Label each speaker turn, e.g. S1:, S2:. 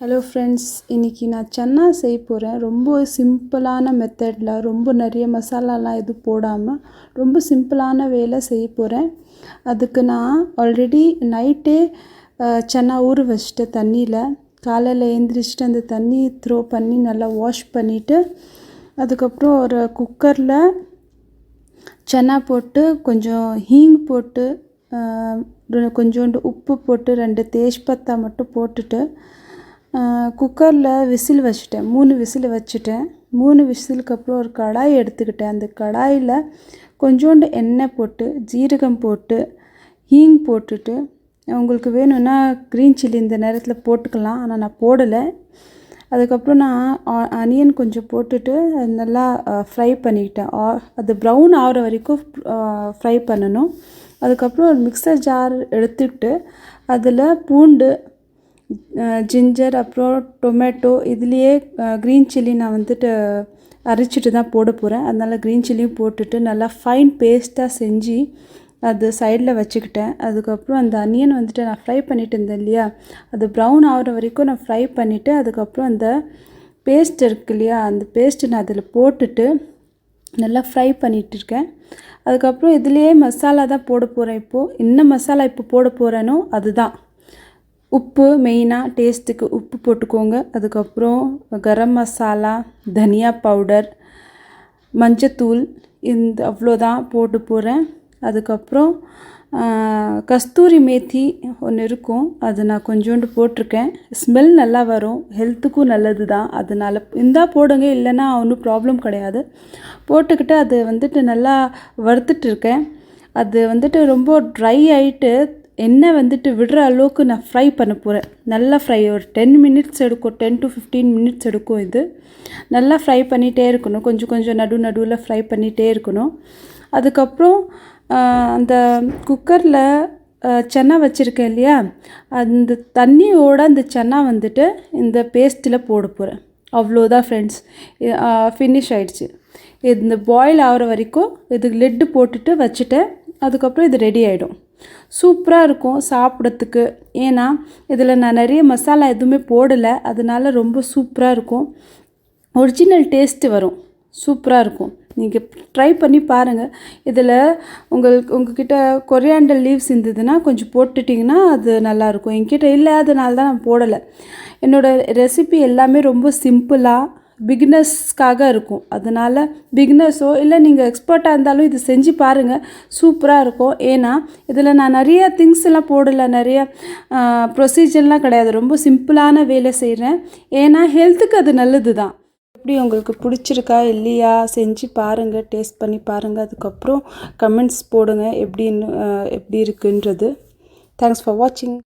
S1: Hello friends, இன்றைக்கி நான் சன்னா செய்ய போகிறேன். ரொம்ப சிம்பிளான மெத்தடில், ரொம்ப நிறைய மசாலாலாம் எதுவும் போடாமல் ரொம்ப சிம்பிளான வேலை செய்ய போகிறேன். அதுக்கு நான் ஆல்ரெடி நைட்டே சன்னா ஊற வச்சுட்டேன் தண்ணியில். காலையில் எழுந்திரிச்சிட்டு அந்த தண்ணி த்ரோ பண்ணி நல்லா வாஷ் பண்ணிவிட்டு, அதுக்கப்புறம் ஒரு குக்கரில் சன்னா போட்டு கொஞ்சம் ஹீங் போட்டு கொஞ்சோண்டு உப்பு போட்டு 2 தேஜ்பத்தா மட்டும் போட்டுட்டு குக்கரில் விசில் வச்சுட்டேன். 3 விசில் வச்சுட்டேன். 3 விசிலுக்கு அப்புறம் ஒரு கடாய் எடுத்துக்கிட்டேன். அந்த கடாயில் கொஞ்சோண்டு எண்ணெய் போட்டு, ஜீரகம் போட்டு, ஹீங் போட்டுட்டு, உங்களுக்கு வேணும்னா க்ரீன் சில்லி இந்த நேரத்தில் போட்டுக்கலாம். ஆனால் நான் போடலை. அதுக்கப்புறம் நான் ஆனியன் கொஞ்சம் போட்டுட்டு நல்லா ஃப்ரை பண்ணிக்கிட்டேன். அது ப்ரௌன் ஆகிற வரைக்கும் ஃப்ரை பண்ணணும். அதுக்கப்புறம் ஒரு மிக்சர் ஜார் எடுத்துக்கிட்டு அதில் பூண்டு, ஜிஞ்சர், அப்புறம் டொமேட்டோ, இதுலேயே க்ரீன் சில்லி நான் அரைச்சிட்டு தான் போட போகிறேன். அதனால் க்ரீன் சில்லியும் போட்டுட்டு நல்லா ஃபைன் பேஸ்ட்டாக செஞ்சு அது சைடில் வச்சுக்கிட்டேன். அதுக்கப்புறம் அந்த அனியன் நான் ஃப்ரை பண்ணிட்டு இருந்தேன் இல்லையா, அது ப்ரௌன் ஆகிற வரைக்கும் நான் ஃப்ரை பண்ணிவிட்டு, அதுக்கப்புறம் அந்த பேஸ்ட் இருக்கு இல்லையா, அந்த பேஸ்ட்டு நான் அதில் போட்டுட்டு நல்லா ஃப்ரை பண்ணிகிட்ருக்கேன். அதுக்கப்புறம் இதுலேயே மசாலா தான் போட போகிறேன். இப்போது என்ன மசாலா இப்போ போட போகிறேனோ அதுதான். உப்பு மெயினாக டேஸ்ட்டுக்கு உப்பு போட்டுக்கோங்க. அதுக்கப்புறம் கரம் மசாலா, தனியா பவுடர், மஞ்சத்தூள், இந்த அவ்வளோதான் போட்டு போகிறேன். அதுக்கப்புறம் கஸ்தூரி மேத்தி ஒன்று இருக்கும், அது நான் கொஞ்சோண்டு போட்டிருக்கேன். ஸ்மெல் நல்லா வரும், ஹெல்த்துக்கும் நல்லது தான். அதனால் இருந்தால் போடுங்க, இல்லைன்னா ஒன்றும் ப்ராப்ளம் கிடையாது. போட்டுக்கிட்டு அது நல்லா வறுத்துட்ருக்கேன். அது ரொம்ப ட்ரை ஆகிட்டு எண்ணெய் விடுற அளவுக்கு நான் ஃப்ரை பண்ண போகிறேன். நல்லா ஃப்ரை, ஒரு 10 மினிட்ஸ் எடுக்கும், 10 to 15 மினிட்ஸ் எடுக்கும். இது நல்லா ஃப்ரை பண்ணிகிட்டே இருக்கணும். கொஞ்சம் கொஞ்சம் நடுவில் ஃப்ரை பண்ணிகிட்டே இருக்கணும். அதுக்கப்புறம் அந்த குக்கரில் சன்னா வச்சுருக்கேன் இல்லையா, அந்த தண்ணியோடு அந்த சன்னா இந்த பேஸ்ட்டில் போட போகிறேன். அவ்வளோதான் ஃப்ரெண்ட்ஸ், ஃபினிஷ் ஆகிடுச்சு. இந்த பாயில் ஆகிற வரைக்கும் இதுக்கு லெட்டு போட்டுட்டு வச்சுட்டேன். அதுக்கப்புறம் இது ரெடி ஆகிடும். சூப்பராக இருக்கும் சாப்பிட்றதுக்கு. ஏன்னா இதில் நான் நிறைய மசாலா எதுவுமே போடலை, அதனால ரொம்ப சூப்பராக இருக்கும். ஒரிஜினல் டேஸ்ட்டு வரும், சூப்பராக இருக்கும். நீங்கள் ட்ரை பண்ணி பாருங்கள். இதில் உங்ககிட்ட கொரியாண்டர் லீவ்ஸ் இருந்ததுன்னா கொஞ்சம் போட்டுட்டிங்கன்னா அது நல்லாயிருக்கும். என்கிட்ட இல்லை, அதனால தான் நான் போடலை. என்னோடய ரெசிபி எல்லாமே ரொம்ப சிம்பிளாக பிகினர்ஸ்க்காக இருக்கும். அதனால் பிகினர்ஸோ இல்லை நீங்கள் எக்ஸ்பர்ட்டாக இருந்தாலும் இது செஞ்சு பாருங்கள், சூப்பராக இருக்கும். ஏன்னா இதில் நான் நிறைய திங்ஸ் எல்லாம் போடலை, நிறைய ப்ரொசீஜர்லாம் கிடையாது. ரொம்ப சிம்பிளான வேலை செய்கிறேன். ஏன்னா ஹெல்த்துக்கு அது நல்லது தான். எப்படி உங்களுக்கு பிடிச்சிருக்கா இல்லையா செஞ்சு பாருங்கள், டேஸ்ட் பண்ணி பாருங்கள். அதுக்கப்புறம் கமெண்ட்ஸ் போடுங்க எப்படி இருக்குன்றது. தேங்க்ஸ் ஃபார் வாட்சிங்.